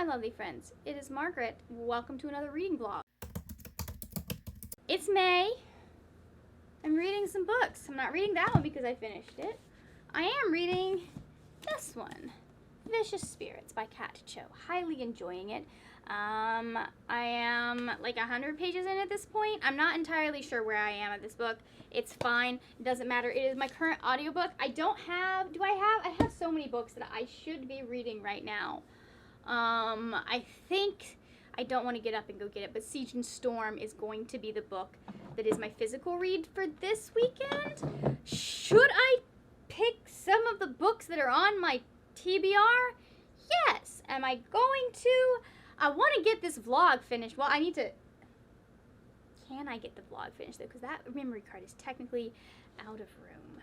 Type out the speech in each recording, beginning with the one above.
lovely friends. It is Margaret. Welcome to another reading vlog. It's May. I'm reading some books. I'm not reading that one because I finished it. I am reading this one, Vicious Spirits by Kat Cho. Highly enjoying it. I am like 100 pages in at this point. I'm not entirely sure where I am at this book. It's fine. It doesn't matter. It is my current audiobook. I have so many books that I should be reading right now. I think I don't want to get up and go get it, but Siege and Storm is going to be the book that is my physical read for this weekend. Should I pick some of the books that are on my TBR? Yes. Am I going to? I want to get this vlog finished. Well, I need to. Can I get the vlog finished though? Because that memory card is technically out of room.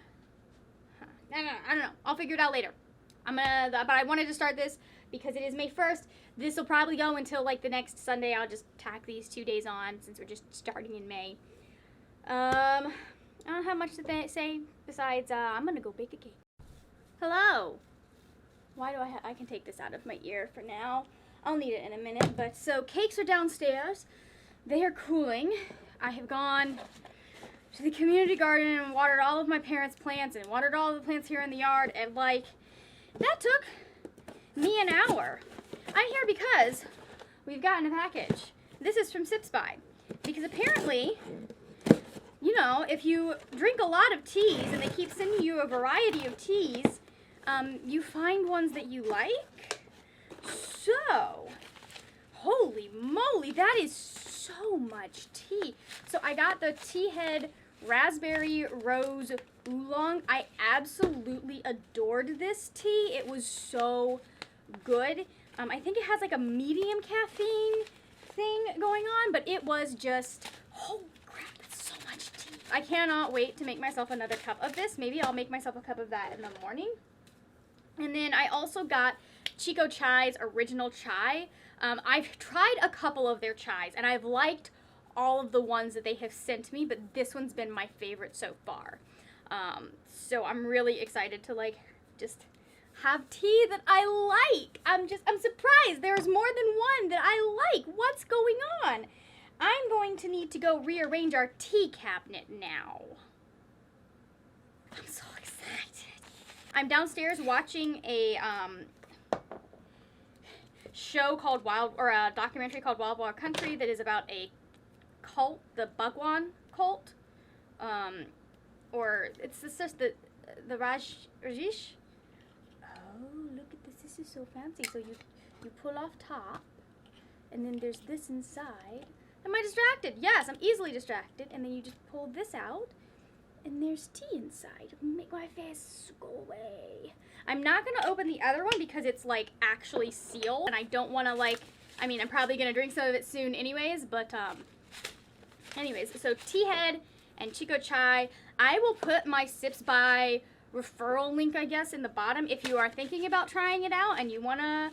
Huh. I don't know. I'll figure it out later. But I wanted to start this because it is May 1st. This will probably go until like the next Sunday. I'll just tack these 2 days on since we're just starting in May. I don't have much to say besides I'm gonna go bake a cake. Hello. Why do I can take this out of my ear for now. I'll need it in a minute. But so cakes are downstairs. They are cooling. I have gone to the community garden and watered all of my parents' plants and watered all of the plants here in the yard, and like that took me an hour. I'm here because we've gotten a package. This is from Sips By. Because apparently, you know, if you drink a lot of teas and they keep sending you a variety of teas, you find ones that you like. So, holy moly, that is so much tea. So I got the Tea Head Raspberry Rose Oolong. I absolutely adored this tea. It was so good. I think it has like a medium caffeine thing going on, but it was just, holy crap, that's so much tea. I cannot wait to make myself another cup of this. Maybe I'll make myself a cup of that in the morning. And then I also got Chico Chai's original chai. I've tried a couple of their chais, and I've liked all of the ones that they have sent me, but this one's been my favorite so far. So I'm really excited to like just have tea that I like. I'm surprised there's more than one that I like. What's going on? I'm going to need to go rearrange our tea cabinet now. I'm so excited. I'm downstairs watching a show called a documentary called Wild Wild Country that is about a cult, the Bhagwan cult, or it's the Rajesh. Oh, look at this! This is so fancy. So you pull off top, and then there's this inside. Am I distracted? Yes, I'm easily distracted. And then you just pull this out, and there's tea inside. Make my face go away. I'm not gonna open the other one because it's like actually sealed, and I don't want to like. I mean, I'm probably gonna drink some of it soon, anyways. But anyways, so Tea Head and Chico Chai. I will put my Sips By referral link, I guess, in the bottom if you are thinking about trying it out and you wanna.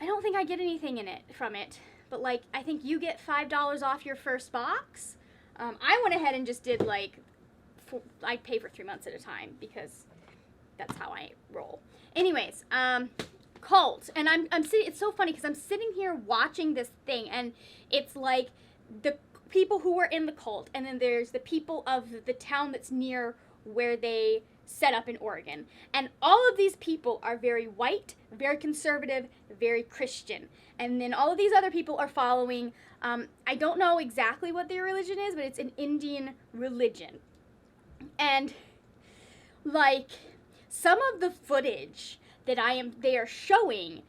I don't think I get anything from it, but like I think you get $5 off your first box. I went ahead and just did like I pay for 3 months at a time because that's how I roll. Anyways, cult, and I'm sitting. It's so funny because I'm sitting here watching this thing, and it's like the people who are in the cult, and then there's the people of the town that's near where they set up in Oregon. And all of these people are very white, very conservative, very Christian. And then all of these other people are following, I don't know exactly what their religion is, but it's an Indian religion. And like some of the footage that they are showing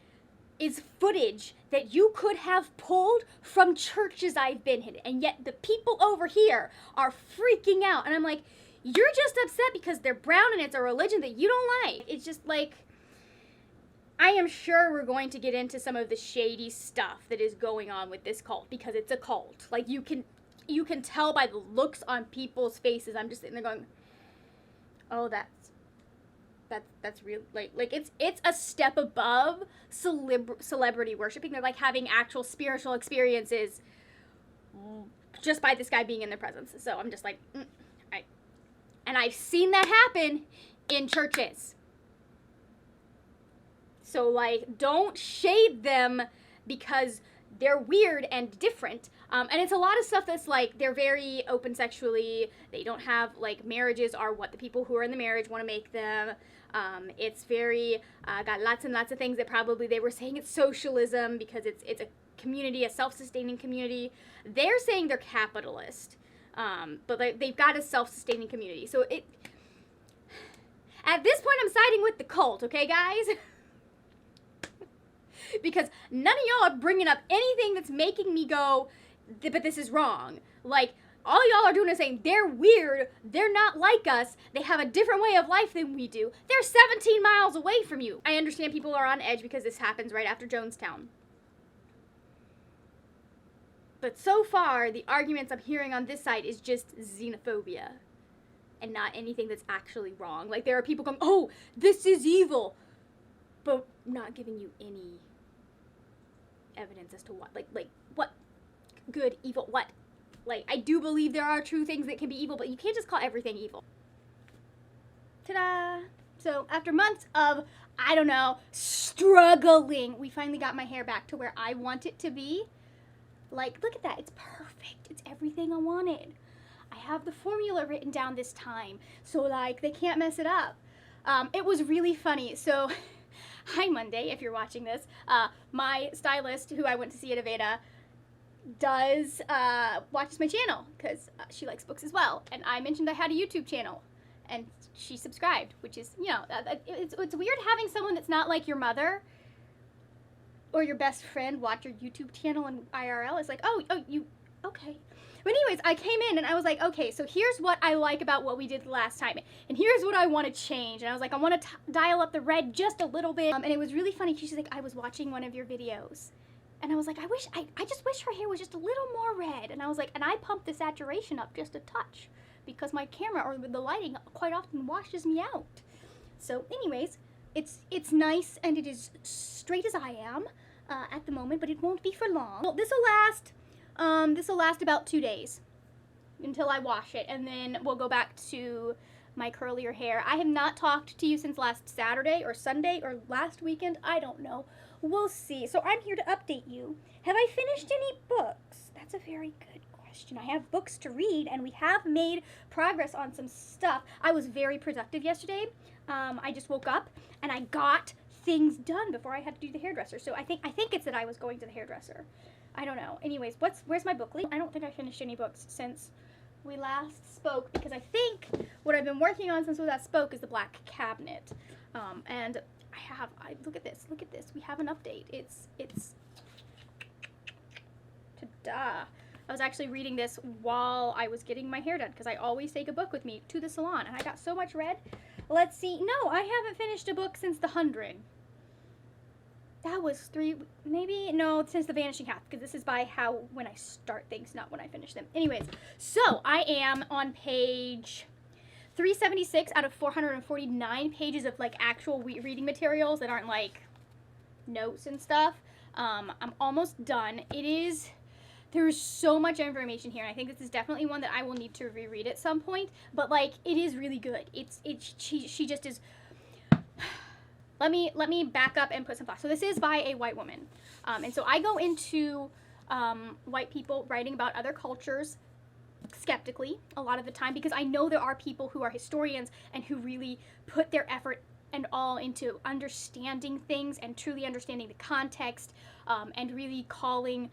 is footage that you could have pulled from churches I've been in, and yet the people over here are freaking out. And I'm like, you're just upset because they're brown and it's a religion that you don't like. It's just like, I am sure we're going to get into some of the shady stuff that is going on with this cult because it's a cult. Like you can tell by the looks on people's faces. I'm just sitting there going, oh, that's real. Like it's a step above celebrity worshiping. They're like having actual spiritual experiences just by this guy being in their presence. So I'm just like, and I've seen that happen in churches. So, like, don't shade them because they're weird and different. And it's a lot of stuff that's like, they're very open sexually. They don't have, like, marriages are what the people who are in the marriage want to make them. It's very, got lots and lots of things that probably they were saying it's socialism because it's a community, a self-sustaining community. They're saying they're capitalist. But like, they've got a self-sustaining community. So at this point, I'm siding with the cult, okay, guys? Because none of y'all are bringing up anything that's making me go, but this is wrong. Like, all y'all are doing is saying, they're weird, they're not like us, they have a different way of life than we do. They're 17 miles away from you. I understand people are on edge because this happens right after Jonestown. But so far, the arguments I'm hearing on this side is just xenophobia and not anything that's actually wrong. Like, there are people going, oh, this is evil, but not giving you any evidence as to what, like what, good, evil, what? Like, I do believe there are true things that can be evil, but you can't just call everything evil. Ta-da! So, after months of, I don't know, struggling, we finally got my hair back to where I want it to be. Like, look at that. It's perfect. It's everything I wanted. I have the formula written down this time, so, like, they can't mess it up. It was really funny. So, hi, Monday, if you're watching this. My stylist, who I went to see at Aveda, watches my channel, because she likes books as well. And I mentioned I had a YouTube channel, and she subscribed, which is, you know, it's weird having someone that's not like your mother or your best friend watch your YouTube channel in IRL. It's like, oh, you, okay. But anyways, I came in and I was like, okay, so here's what I like about what we did last time. And here's what I want to change. And I was like, I want to dial up the red just a little bit. And it was really funny. She's like, I was watching one of your videos. And I was like, I just wish her hair was just a little more red. And I was like, and I pumped the saturation up just a touch because my camera or the lighting quite often washes me out. So anyways, it's nice and it is straight as I am at the moment, but it won't be for long. Well, this will last about 2 days until I wash it, and then we'll go back to my curlier hair. I have not talked to you since last Saturday or Sunday or last weekend. I don't know. We'll see. So I'm here to update you. Have I finished any books? That's a very good question. I have books to read, and we have made progress on some stuff. I was very productive yesterday. I just woke up and I got things done before I had to do the hairdresser. So I think it's that I was going to the hairdresser. I don't know. Anyways, where's my book? I don't think I finished any books since we last spoke, because I think what I've been working on since we last spoke is the Black Cabinet. And look at this. We have an update. It's ta-da. I was actually reading this while I was getting my hair done, because I always take a book with me to the salon, and I got so much read. Let's see. No, I haven't finished a book since the 100. That was 3, maybe? No, since the Vanishing Half, because this is by when I start things, not when I finish them. Anyways, so I am on page 376 out of 449 pages of, like, actual reading materials that aren't, like, notes and stuff. I'm almost done. There's so much information here, and I think this is definitely one that I will need to reread at some point, but, like, it is really good. She just is... Let me back up and put some thoughts. So this is by a white woman. And so I go into white people writing about other cultures skeptically a lot of the time, because I know there are people who are historians and who really put their effort and all into understanding things and truly understanding the context, and really calling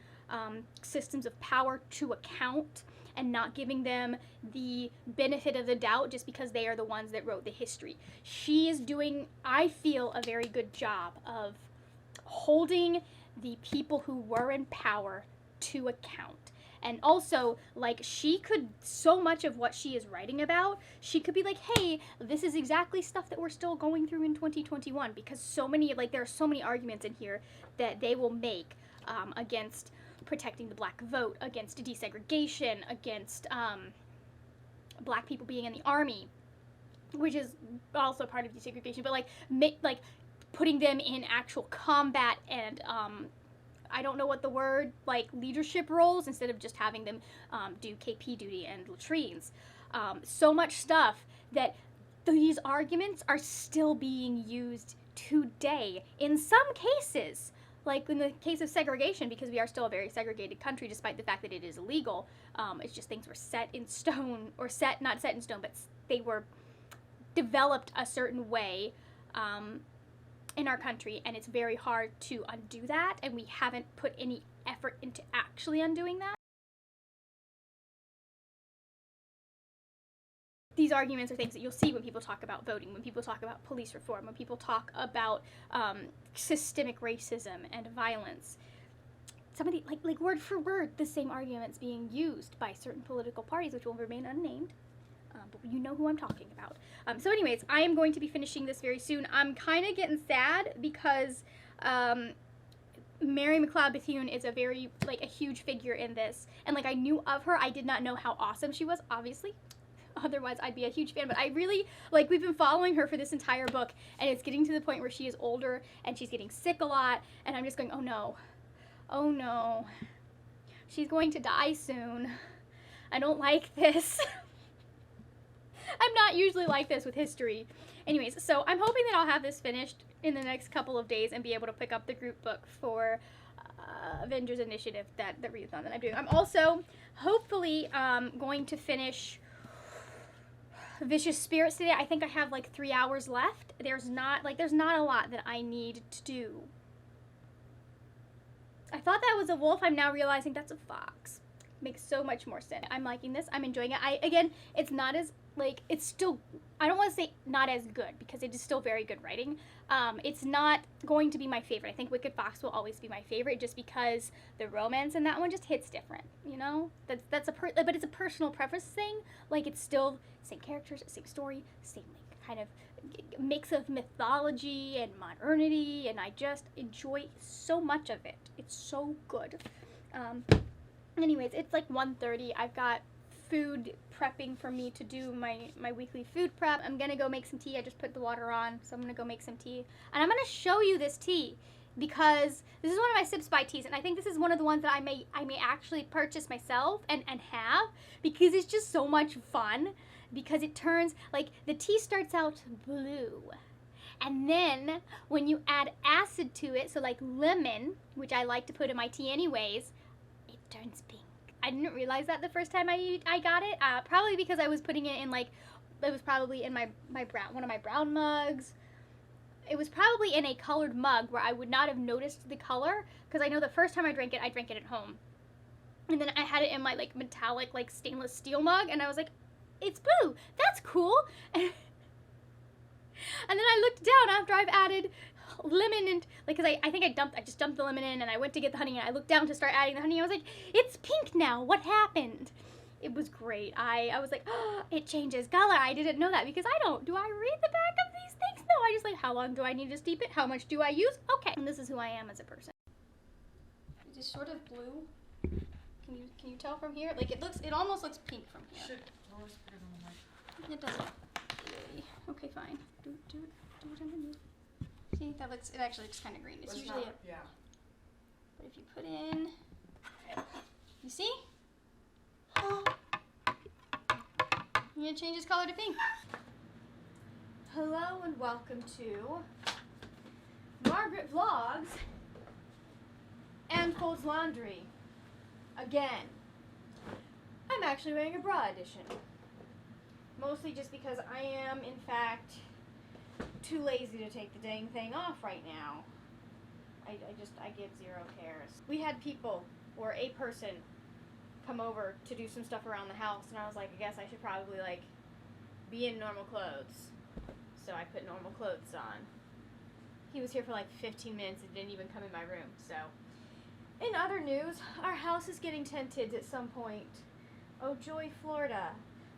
systems of power to account and not giving them the benefit of the doubt just because they are the ones that wrote the history. She is doing, I feel, a very good job of holding the people who were in power to account. And also, like, she could, so much of what she is writing about, she could be like, hey, this is exactly stuff that we're still going through in 2021, because so many, like, there are so many arguments in here that they will make against protecting the black vote, against desegregation, against black people being in the army, which is also part of desegregation, but like putting them in actual combat and I don't know what the word, like, leadership roles instead of just having them do KP duty and latrines. So much stuff that these arguments are still being used today. In some cases, like in the case of segregation, because we are still a very segregated country despite the fact that it is illegal, it's just things were set in stone, or not set in stone, but they were developed a certain way in our country, and it's very hard to undo that, and we haven't put any effort into actually undoing that. These arguments are things that you'll see when people talk about voting, when people talk about police reform, when people talk about systemic racism and violence. Some of the, like word for word, the same arguments being used by certain political parties, which will remain unnamed. But you know who I'm talking about. So anyways, I am going to be finishing this very soon. I'm kind of getting sad because Mary McLeod Bethune is a huge figure in this. And like, I knew of her. I did not know how awesome she was, obviously. Otherwise, I'd be a huge fan. But I really, like, we've been following her for this entire book. And it's getting to the point where she is older and she's getting sick a lot. And I'm just going, oh no. Oh no. She's going to die soon. I don't like this. I'm not usually like this with history. Anyways, so I'm hoping that I'll have this finished in the next couple of days and be able to pick up the group book for Avengers Initiative, the readathon that I'm doing. I'm also hopefully going to finish Vicious Spirits today. I think I have like 3 hours left. There's not a lot that I need to do. I thought that was a wolf. I'm now realizing that's a fox. Makes so much more sense. I'm liking this. I'm enjoying it. Again, it's not as, like, it's still, I don't want to say not as good, because it is still very good writing. It's not going to be my favorite. I think Wicked Fox will always be my favorite, just because the romance in that one just hits different, you know? But it's a personal preference thing. Like, it's still same characters, same story, same, like, kind of mix of mythology and modernity, and I just enjoy so much of it. It's so good. Anyways, it's like 1:30. I've got food prepping for me to do my weekly food prep. I'm gonna go make some tea. I just put the water on, so I'm gonna go make some tea. And I'm gonna show you this tea, because this is one of my Sips by teas, and I think this is one of the ones that I may actually purchase myself and have, because it's just so much fun. Because it turns, like, the tea starts out blue, and then when you add acid to it, so like lemon, which I like to put in my tea anyways, it turns pink. I didn't realize that the first time I got it, probably because I was putting it in, like, it was probably in one of my brown mugs. It was probably in a colored mug where I would not have noticed the color, because I know the first time I drank it at home. And then I had it in my, like, metallic, like, stainless steel mug, and I was like, it's blue. That's cool. And then I looked down after I've added lemon and, like, because I think I just dumped the lemon in, and I went to get the honey, and I looked down to start adding the honey, and I was like, it's pink now. What happened? It was great. I was like, oh, it changes color. I didn't know that, because do I read the back of these things? No, I just, like, how long do I need to steep it? How much do I use? Okay. And this is who I am as a person. It is sort of blue. Can you tell from here? Like, it almost looks pink from here. Should Lois put it on the mic? It doesn't really. Okay, fine. Do what I'm gonna do. See, it actually looks kind of green. It's usually yeah. But if you put in, you see? I'm gonna change its color to pink. Hello and welcome to Margaret Vlogs and Folds Laundry. Again. I'm actually wearing a bra edition. Mostly just because I am, in fact, too lazy to take the dang thing off right now. I give zero cares. We had people, or a person, come over to do some stuff around the house, and I was like, I guess I should probably, like, be in normal clothes. So I put normal clothes on. He was here for like 15 minutes and didn't even come in my room, so. In other news, our house is getting tinted at some point. Oh, joy, Florida.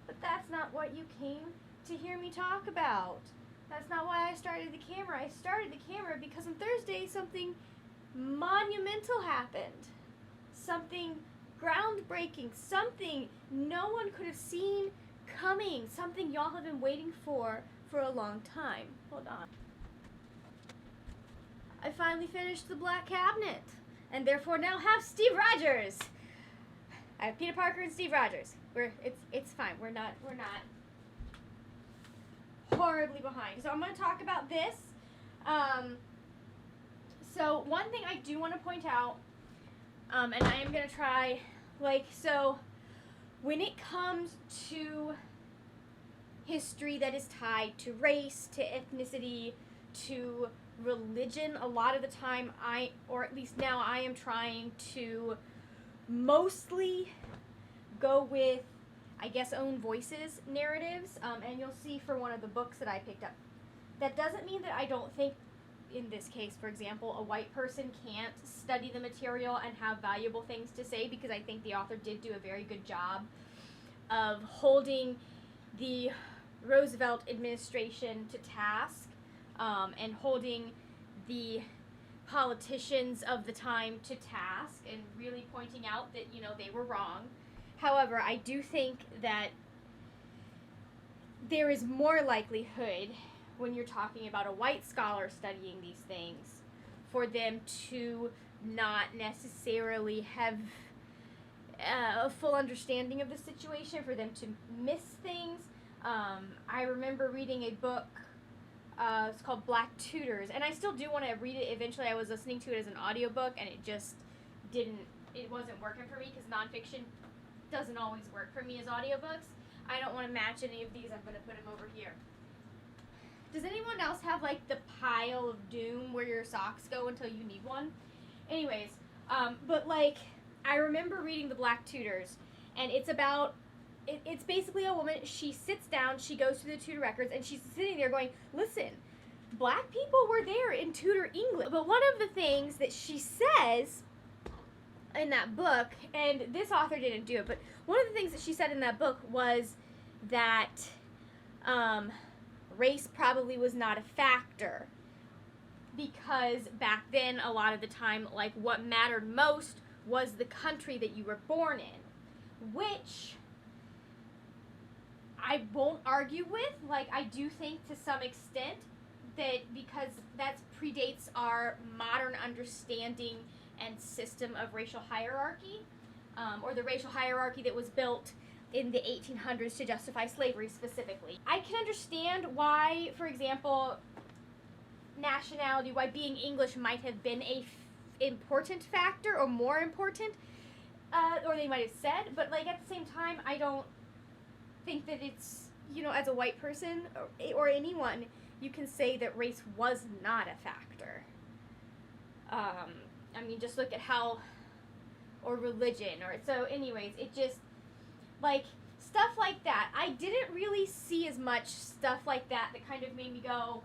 But that's not what you came to hear me talk about. That's not why I started the camera. I started the camera because on Thursday something monumental happened. Something groundbreaking. Something no one could have seen coming. Something y'all have been waiting for a long time. Hold on. I finally finished the Black Cabinet, and therefore now have Steve Rogers. I have Peter Parker and Steve Rogers. It's fine. We're not horribly behind. So I'm going to talk about this. So one thing I do want to point out, and I am going to try, so when it comes to history that is tied to race, to ethnicity, to religion, a lot of the time or at least now, I am trying to mostly go with, I guess, own voices narratives, and you'll see for one of the books that I picked up. That doesn't mean that I don't think, in this case, for example, a white person can't study the material and have valuable things to say, because I think the author did do a very good job of holding the Roosevelt administration to task, and holding the politicians of the time to task, and really pointing out that, they were wrong. However, I do think that there is more likelihood, when you're talking about a white scholar studying these things, for them to not necessarily have a full understanding of the situation, for them to miss things. I remember reading a book, it's called Black Tutors, and I still do want to read it eventually. I was listening to it as an audiobook, and it wasn't working for me, because nonfiction doesn't always work for me as audiobooks. I don't want to match any of these. I'm going to put them over here. Does anyone else have, the pile of doom where your socks go until you need one? Anyways, but, I remember reading the Black Tutors, and it's about, it's basically a woman. She sits down, she goes through the Tudor records, and she's sitting there going, listen, black people were there in Tudor England. But one of the things that she says in that book, and this author didn't do it, but one of the things that she said in that book was that race probably was not a factor, because back then, a lot of the time, what mattered most was the country that you were born in, which I won't argue with. I do think to some extent that, because that predates our modern understanding and system of racial hierarchy, or the racial hierarchy that was built in the 1800s to justify slavery specifically. I can understand why, for example, nationality, why being English might have been a important factor, or more important, or they might have said, but at the same time, I don't think that it's, as a white person or anyone, you can say that race was not a factor. Just look at how, or religion, or so anyways, it just, stuff like that. I didn't really see as much stuff like that kind of made me go,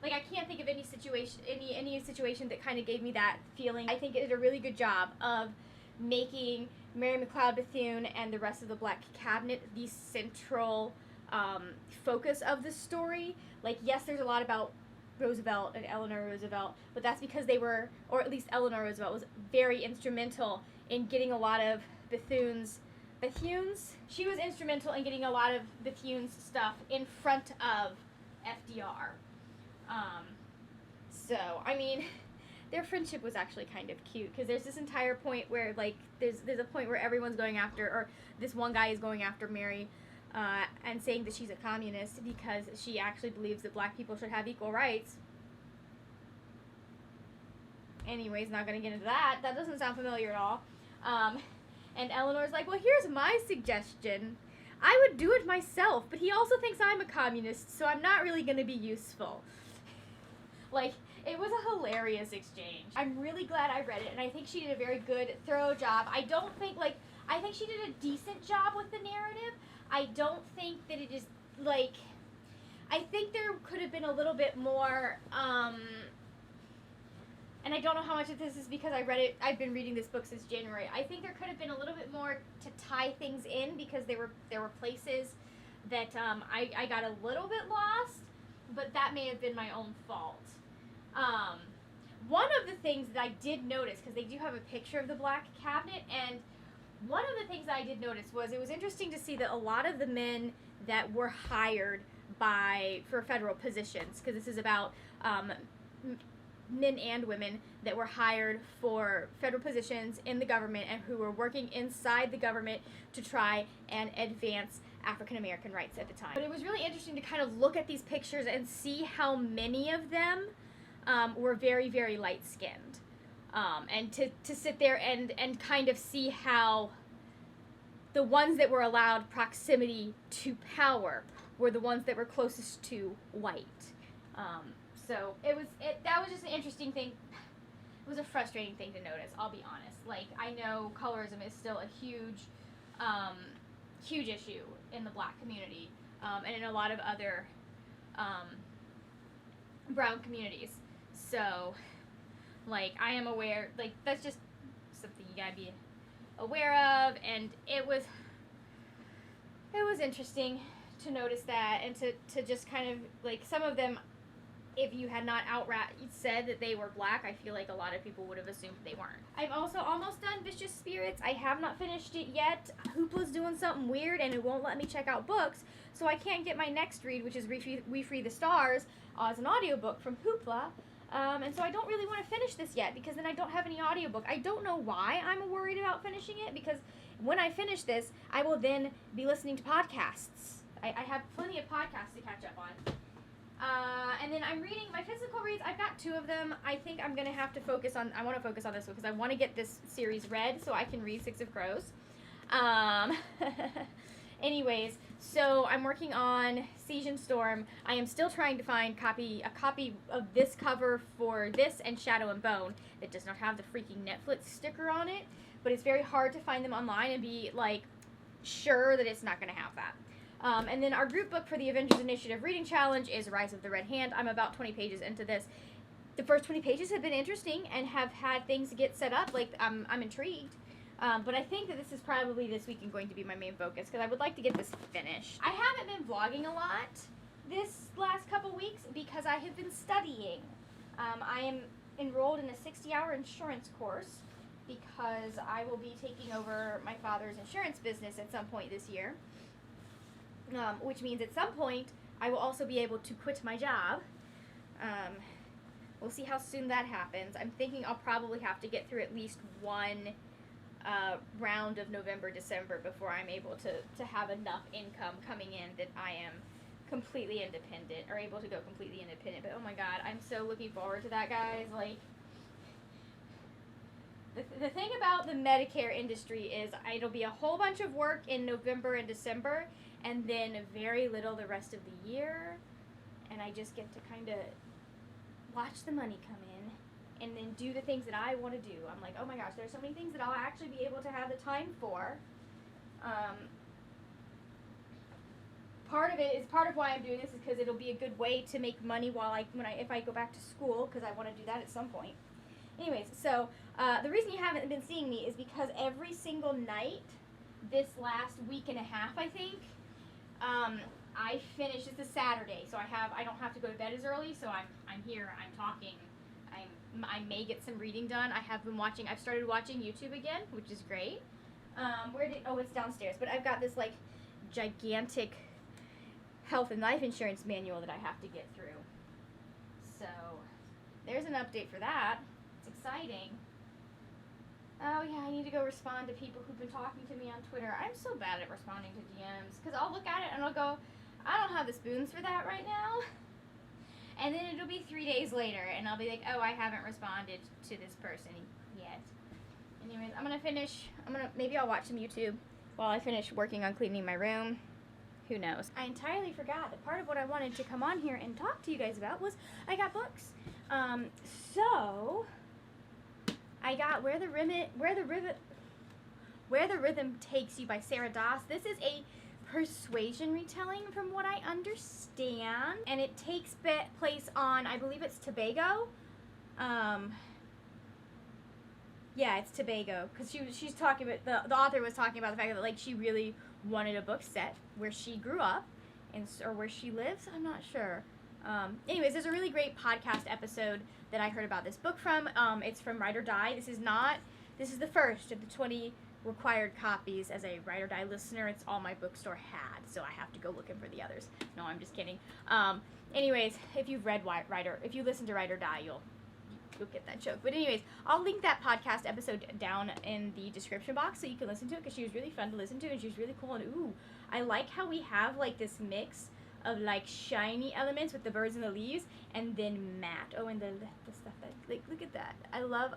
I can't think of any situation that kind of gave me that feeling. I think it did a really good job of making Mary McLeod Bethune and the rest of the Black Cabinet the central focus of the story. Yes, there's a lot about Roosevelt and Eleanor Roosevelt, but that's because they were, or at least Eleanor Roosevelt was very instrumental in getting a lot of Bethune's, she was instrumental in getting a lot of Bethune's stuff in front of FDR. Their friendship was actually kind of cute, because there's this entire point where, there's a point where everyone's going after, or this one guy is going after Mary, and saying that she's a communist because she actually believes that black people should have equal rights. Anyways, not gonna get into that. That doesn't sound familiar at all. And Eleanor's like, well, here's my suggestion. I would do it myself, but he also thinks I'm a communist, so I'm not really gonna be useful. It was a hilarious exchange. I'm really glad I read it, and I think she did a very good, thorough job. I think she did a decent job with the narrative. I don't think that it is, I think there could have been a little bit more, and I don't know how much of this is because I've been reading this book since January. I think there could have been a little bit more to tie things in, because there were places that I got a little bit lost, but that may have been my own fault. One of the things that I did notice, because they do have a picture of the Black Cabinet, and one of the things that I did notice was it was interesting to see that a lot of the men that were hired for federal positions, because this is about men and women that were hired for federal positions in the government and who were working inside the government to try and advance African American rights at the time. But it was really interesting to kind of look at these pictures and see how many of them were very, very light-skinned. And to sit there and kind of see how the ones that were allowed proximity to power were the ones that were closest to white. So that was just an interesting thing. It was a frustrating thing to notice, I'll be honest. Like, I know colorism is still a huge issue in the black community, and in a lot of other brown communities. So, like, I am aware, like, that's just something you gotta be aware of, and it was interesting to notice that, and to just kind of, like, some of them, if you had not outright said that they were black, I feel like a lot of people would have assumed they weren't. I'm also almost done Vicious Spirits. I have not finished it yet. Hoopla's doing something weird, and it won't let me check out books, so I can't get my next read, which is We Free the Stars, as an audiobook from Hoopla. And so I don't really want to finish this yet, because then I don't have any audiobook. I don't know why I'm worried about finishing it, because when I finish this, I will then be listening to podcasts. I have plenty of podcasts to catch up on. And then I'm reading my physical reads. I've got 2 of them. I think I'm going to have to I want to focus on this one, because I want to get this series read so I can read Six of Crows. Anyways, so I'm working on Siege and Storm. I am still trying to find a copy of this cover for this and Shadow and Bone that does not have the freaking Netflix sticker on it, but it's very hard to find them online and be, like, sure that it's not going to have that. And then our group book for the Avengers Initiative Reading Challenge is Rise of the Red Hand. I'm about 20 pages into this. The first 20 pages have been interesting and have had things get set up. Like, I'm intrigued. But I think that this is probably this weekend going to be my main focus, because I would like to get this finished. I haven't been vlogging a lot this last couple weeks because I have been studying. I am enrolled in a 60-hour insurance course because I will be taking over my father's insurance business at some point this year. Which means at some point I will also be able to quit my job. We'll see how soon that happens. I'm thinking I'll probably have to get through at least one round of November, December before I'm able to have enough income coming in that I am completely independent, or able to go completely independent. But oh my god, I'm so looking forward to that, guys. Like, the thing about the Medicare industry is it'll be a whole bunch of work in November and December, and then very little the rest of the year, and I just get to kind of watch the money come in and then do the things that I want to do. I'm like, oh my gosh, there's so many things that I'll actually be able to have the time for. Part of why I'm doing this is because it'll be a good way to make money if I go back to school, because I want to do that at some point. Anyways, so the reason you haven't been seeing me is because every single night this last week and a half, I think, I finished. It's a Saturday, so I don't have to go to bed as early. So I'm here. I'm talking. I may get some reading done. I've started watching YouTube again, which is great. It's downstairs. But I've got this, like, gigantic health and life insurance manual that I have to get through. So there's an update for that. It's exciting. Oh yeah, I need to go respond to people who've been talking to me on Twitter. I'm so bad at responding to DMs, because I'll look at it and I'll go, I don't have the spoons for that right now. And then it'll be 3 days later, and I'll be like, oh, I haven't responded to this person yet. Anyways, maybe I'll watch some YouTube while I finish working on cleaning my room. Who knows? I entirely forgot that part of what I wanted to come on here and talk to you guys about was I got books. So I got Where the Rhythm Takes You by Sarah Doss. This is a persuasion retelling from what I understand, and it takes place on, I believe it's Tobago. Yeah, it's Tobago, because she's talking about, the author was talking about the fact that, like, she really wanted a book set where she grew up, or where she lives, I'm not sure. Anyways, there's a really great podcast episode that I heard about this book from. It's from Ride or Die. This is the first of the 20 required copies. As a Ride or Die listener, it's all my bookstore had, so I have to go looking for the others. No, I'm just kidding. Anyways, if you've read if you listen to Ride or Die, you'll get that joke. But anyways, I'll link that podcast episode down in the description box so you can listen to it, because she was really fun to listen to, and she was really cool. And ooh, I like how we have, like, this mix of like shiny elements with the birds and the leaves, and then matte. Oh, and the stuff that, like, look at that. I love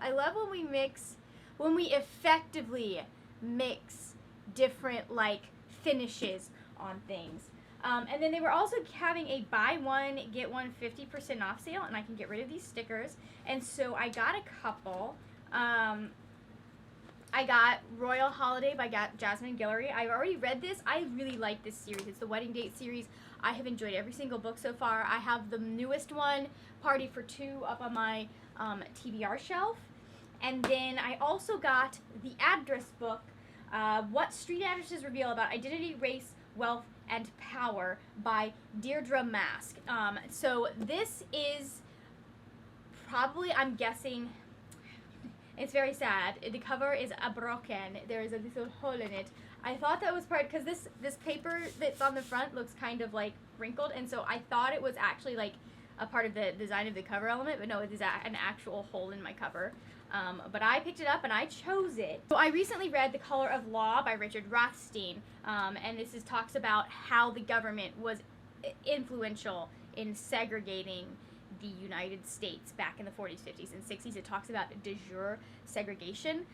when we effectively mix different like finishes on things. And then they were also having a buy one get one 50% off sale, and I can get rid of these stickers. And so I got a couple. I got Royal Holiday by Jasmine Guillory. I've already read this. I really like this series. It's the Wedding Date series. I have enjoyed every single book so far. I have the newest one, Party for Two, up on my TBR shelf. And then I also got the address book, What Street Addresses Reveal About Identity, Race, Wealth, and Power by Deirdre Mask. So this is probably, I'm guessing, it's very sad. The cover is broken. There is a little hole in it. I thought that was part, because this paper that's on the front looks kind of like wrinkled, and so I thought it was actually like a part of the design of the cover element, but no, it is an actual hole in my cover. But I picked it up and I chose it. So I recently read The Color of Law by Richard Rothstein, and this talks about how the government was influential in segregating the United States back in the 40s, 50s, and 60s. It talks about de jure segregation.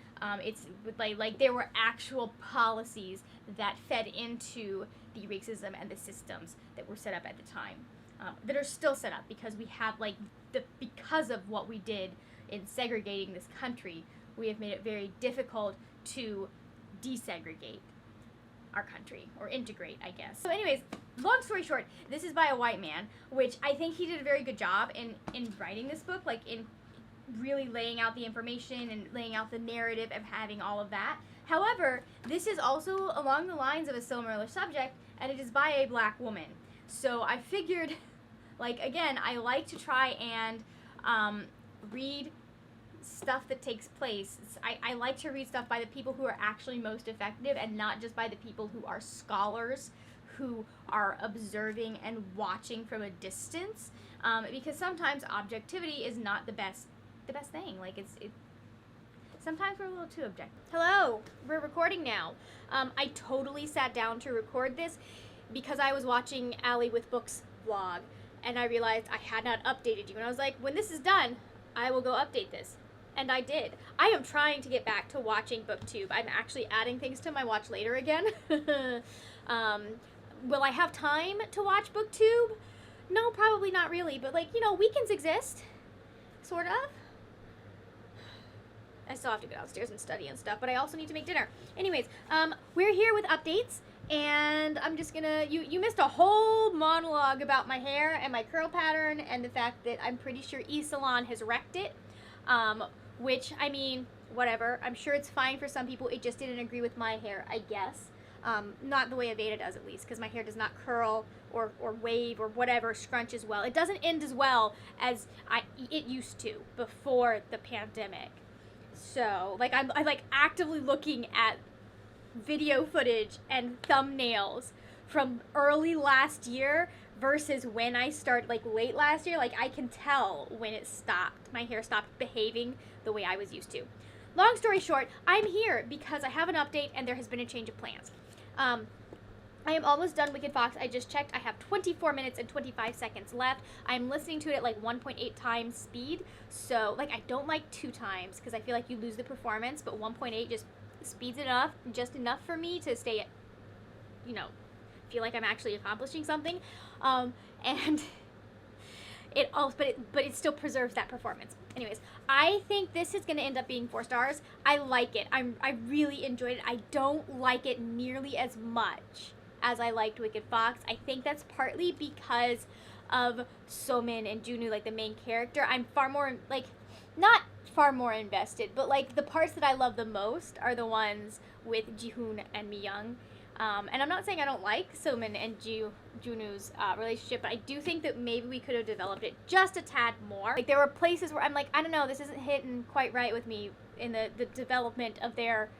It's like there were actual policies that fed into the racism and the systems that were set up at the time, that are still set up because we have because of what we did in segregating this country, we have made it very difficult to desegregate our country, or integrate, I guess. So anyways, long story short, this is by a white man, which I think he did a very good job in writing this book, like in really laying out the information and laying out the narrative of having all of that. However, this is also along the lines of a similar subject, and it is by a black woman. So I figured, like, again, I like to try and read stuff that takes place. I like to read stuff by the people who are actually most effective, and not just by the people who are scholars who are observing and watching from a distance, because sometimes objectivity is not the best thing. Like, sometimes we're a little too objective. Hello, we're recording now. I totally sat down to record this because I was watching Allie with Books vlog, and I realized I had not updated you, and I was like, when this is done, I will go update this. And I did. I am trying to get back to watching BookTube. I'm actually adding things to my watch later again. Will I have time to watch BookTube? No, probably not really, but like, weekends exist. Sort of. I still have to go downstairs and study and stuff, but I also need to make dinner. Anyways, we're here with updates, and I'm just gonna, you missed a whole monologue about my hair and my curl pattern and the fact that I'm pretty sure eSalon has wrecked it. Which, I mean, whatever. I'm sure it's fine for some people. It just didn't agree with my hair, I guess. Not the way Aveda does, at least, because my hair does not curl or wave or whatever, scrunch as well. It doesn't end as well as it used to before the pandemic. So, like, I'm like actively looking at video footage and thumbnails from early last year versus when I started, like, late last year. Like, I can tell when it stopped. My hair stopped behaving the way I was used to. Long story short, I'm here because I have an update and there has been a change of plans. I am almost done Wicked Fox. I just checked. I have 24 minutes and 25 seconds left. I'm listening to it at like 1.8 times speed. So, like, I don't like 2 times because I feel like you lose the performance, but 1.8 just speeds it up, just enough for me to stay at, feel like I'm actually accomplishing something. And it also, but it still preserves that performance. Anyways, I think this is going to end up being 4 stars. I like it. I really enjoyed it. I don't like it nearly as much as I liked Wicked Fox. I think that's partly because of Somin and Junu, like the main character. I'm far more, like, not far more invested, but like the parts that I love the most are the ones with Jihoon and Mi-young. And I'm not saying I don't like Somin and Junu's relationship, but I do think that maybe we could have developed it just a tad more. Like, there were places where I'm like, I don't know, this isn't hitting quite right with me in the development of their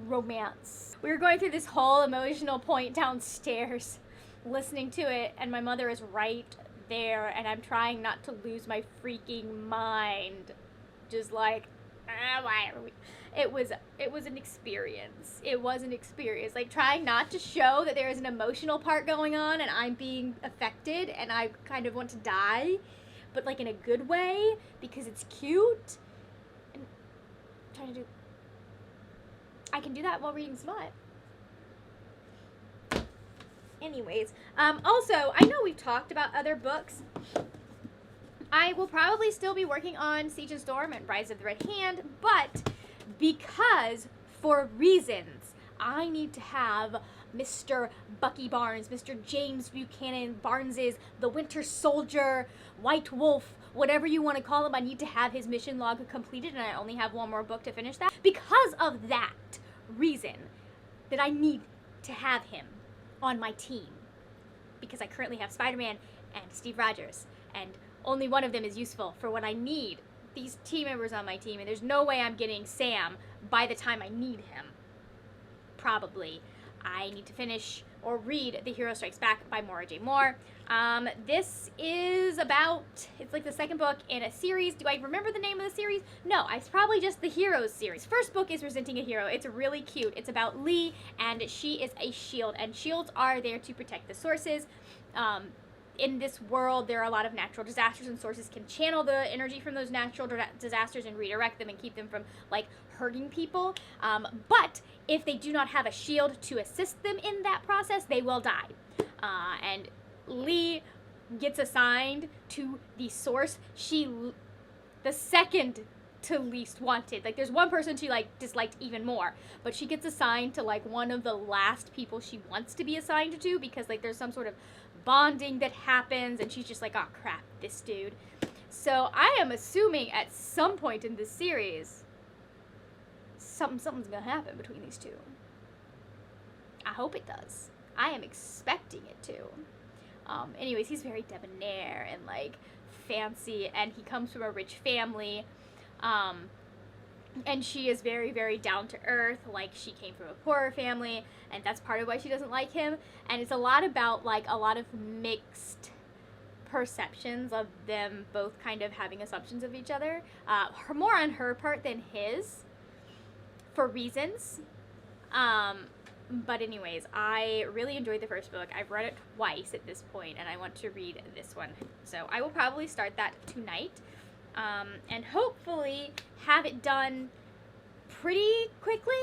romance. We were going through this whole emotional point downstairs, listening to it, and my mother is right there, and I'm trying not to lose my freaking mind. Just like, why are we? it was an experience. It was an experience. Like, trying not to show that there is an emotional part going on and I'm being affected and I kind of want to die, but like in a good way because it's cute. And I can do that while reading Smut. Anyways, also, I know we've talked about other books. I will probably still be working on Siege and Storm and Rise of the Red Hand, but because, for reasons, I need to have Mr. Bucky Barnes, Mr. James Buchanan Barnes's The Winter Soldier, White Wolf, whatever you want to call him, I need to have his mission log completed, and I only have one more book to finish that. Because of that reason, that I need to have him on my team, because I currently have Spider-Man and Steve Rogers, and only one of them is useful for when I need these team members on my team, and there's no way I'm getting Sam by the time I need him. Probably. I need to finish or read The Hero Strikes Back by Maura J. Moore. This is about, it's like the second book in a series. Do I remember the name of the series? No, it's probably just the Heroes series. First book is Presenting a Hero. It's really cute. It's about Lee, and she is a shield, and shields are there to protect the sources. In this world, there are a lot of natural disasters, and sources can channel the energy from those natural disasters and redirect them and keep them from, like, hurting people. But if they do not have a shield to assist them in that process, they will die. And Lee gets assigned to the source. The second to least wanted. Like, there's one person she, like, disliked even more, but she gets assigned to, like, one of the last people she wants to be assigned to, because, like, there's some sort of bonding that happens, and she's just like, oh crap, this dude. So I am assuming at some point in this series, something's gonna happen between these two. I hope it does. I am expecting it to. Anyways, he's very debonair and, like, fancy, and he comes from a rich family. And she is very, very down to earth. Like, she came from a poorer family, and that's part of why she doesn't like him. And it's a lot about, like, a lot of mixed perceptions of them both kind of having assumptions of each other. More on her part than his, for reasons. But anyways, I really enjoyed the first book. I've read it twice at this point, and I want to read this one. So I will probably start that tonight. And hopefully have it done pretty quickly,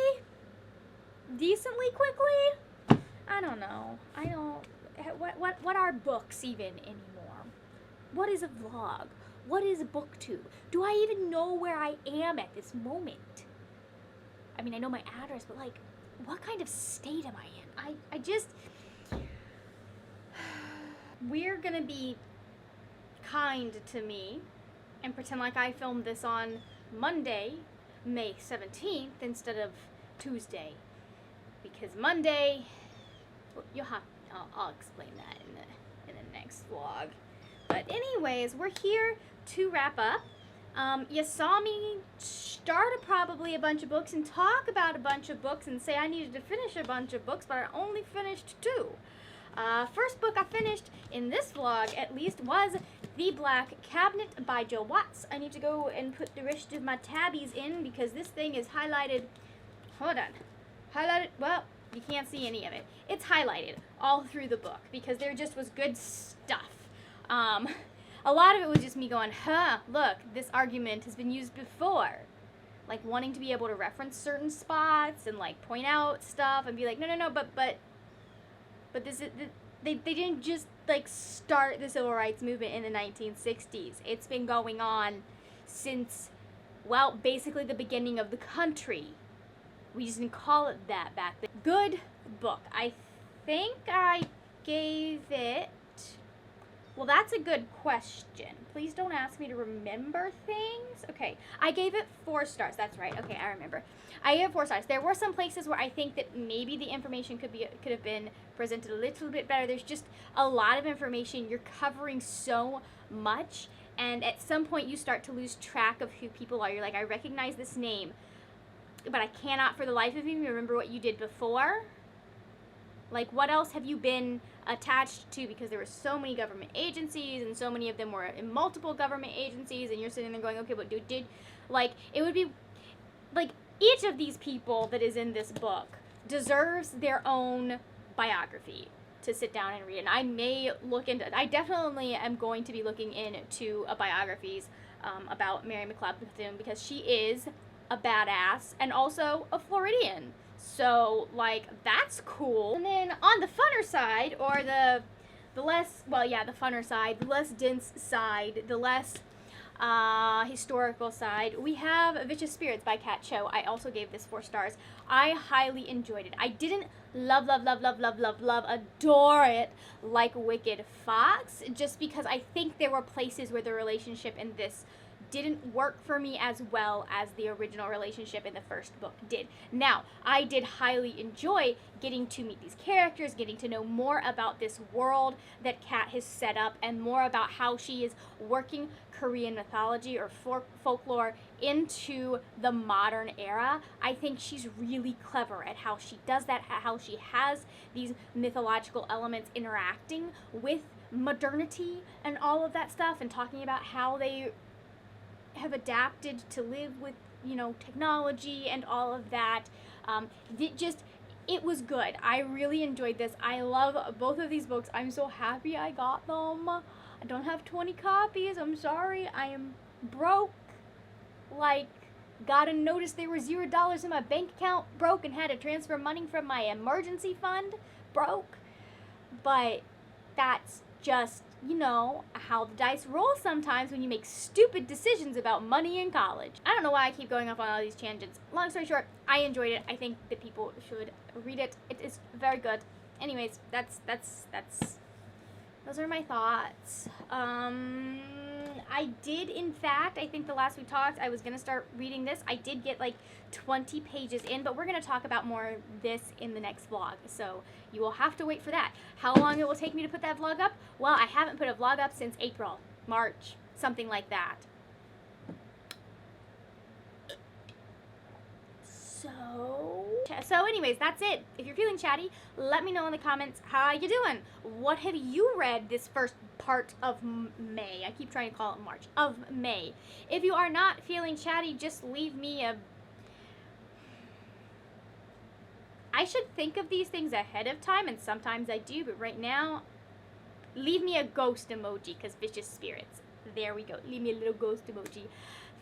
decently quickly. I don't know. What are books even anymore? What is a vlog? What is a booktube? Do I even know where I am at this moment? I mean, I know my address, but, like, what kind of state am I in? I just, we're gonna be kind to me and pretend like I filmed this on Monday, May 17th, instead of Tuesday. Because Monday, I'll explain that in the next vlog. But anyways, we're here to wrap up. You saw me start probably a bunch of books and talk about a bunch of books and say I needed to finish a bunch of books, but I only finished 2. First book I finished in this vlog, at least, was The Black Cabinet by Joe Watts. I need to go and put the rest of my tabbies in because this thing is highlighted. Hold on. Highlighted. Well, you can't see any of it. It's highlighted all through the book because there just was good stuff. A lot of it was just me going, look, this argument has been used before. Like, wanting to be able to reference certain spots and, like, point out stuff and be like, no, but this is, they didn't just, like, start the civil rights movement in the 1960s. It's been going on since, well, basically the beginning of the country. We just didn't call it that back then. Good book. I think I gave it, well, that's a good question. Please don't ask me to remember things. Okay, I gave it 4 stars. That's right. Okay, I remember. I gave it 4 stars. There were some places where I think that maybe the information could have been presented a little bit better. There's just a lot of information. You're covering so much, and at some point you start to lose track of who people are. You're like, I recognize this name, but I cannot for the life of me remember what you did before. Like, what else have you been attached to? Because there were so many government agencies, and so many of them were in multiple government agencies, and you're sitting there going, okay, but dude, like, it would be, like, each of these people that is in this book deserves their own biography to sit down and read. And I definitely am going to be looking into biographies about Mary McLeod Bethune, because she is a badass and also a Floridian. So, like, that's cool. And then on the funner side, or the less, well, yeah, the funner side, the less dense side, the less historical side, we have Vicious Spirits by Kat Cho. I also gave this 4 stars. I highly enjoyed it. I didn't love, adore it like Wicked Fox, just because I think there were places where the relationship in this didn't work for me as well as the original relationship in the first book did. Now, I did highly enjoy getting to meet these characters, getting to know more about this world that Kat has set up, and more about how she is working Korean mythology or folklore into the modern era. I think she's really clever at how she does that, how she has these mythological elements interacting with modernity and all of that stuff, and talking about how they have adapted to live with, you know, technology and all of that. It was good. I really enjoyed this. I love both of these books. I'm so happy I got them. I don't have 20 copies. I'm sorry. I am broke. Like, got a notice there were $0 in my bank account. Broke, and had to transfer money from my emergency fund. Broke. But that's just, you know, how the dice roll sometimes when you make stupid decisions about money in college. I don't know why I keep going off on all these tangents. Long story short, I enjoyed it. I think that people should read it. It is very good. Anyways, those are my thoughts. I did, in fact, I think the last we talked, I was going to start reading this. I did get like 20 pages in, but we're going to talk about more of this in the next vlog. So you will have to wait for that. How long it will take me to put that vlog up? Well, I haven't put a vlog up since April, March, something like that. So anyways, that's it. If you're feeling chatty, let me know in the comments how you doing. What have you read this first part of May? I keep trying to call it March. Of May. If you are not feeling chatty, just leave me a... I should think of these things ahead of time, and sometimes I do, but right now, leave me a ghost emoji, because Vicious Spirits. There we go. Leave me a little ghost emoji.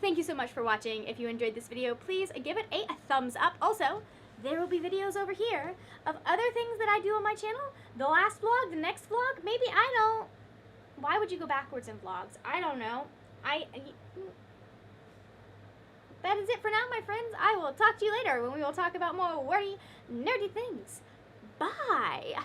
Thank you so much for watching. If you enjoyed this video, please give it a thumbs up. Also, there will be videos over here of other things that I do on my channel. The last vlog, the next vlog, maybe, I don't. Why would you go backwards in vlogs? I don't know. That is it for now, my friends. I will talk to you later when we will talk about more wordy, nerdy things. Bye.